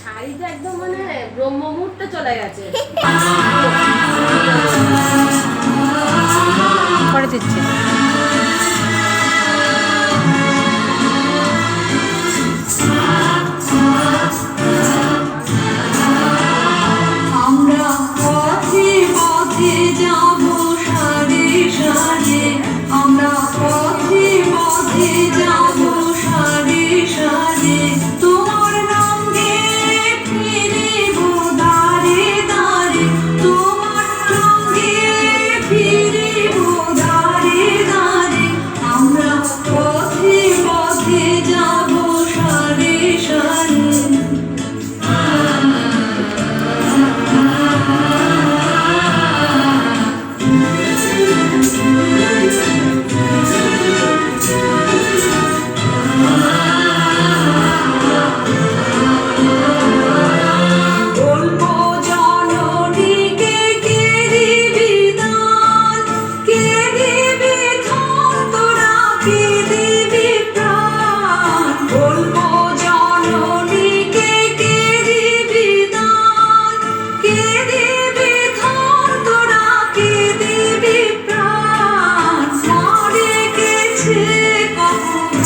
শাড়িটা একদম মানে ব্রহ্ম মুহূর্তে চলে গেছে। করে দিচ্ছে। আমরা পথে পথে যাব সারে সারে, আমরা পথে পথে যাব সারে সারে, তোমার রঙে ফিরিব দাঁড়ে দাঁড়ে, তোমার রঙে ফিরিব দাঁড়ে দাঁড়ে, আমরা পথে পথে যাব সারে সারে। বলবো জননীকে কে দিবি দান, কে দিবি ধন তোরা, কে দিবি প্রাণ। বলবো জননীকে কে দিবি দান, কে দিবি ধন তোরা, কে দিবি প্রাণ। মা রেখেছে কত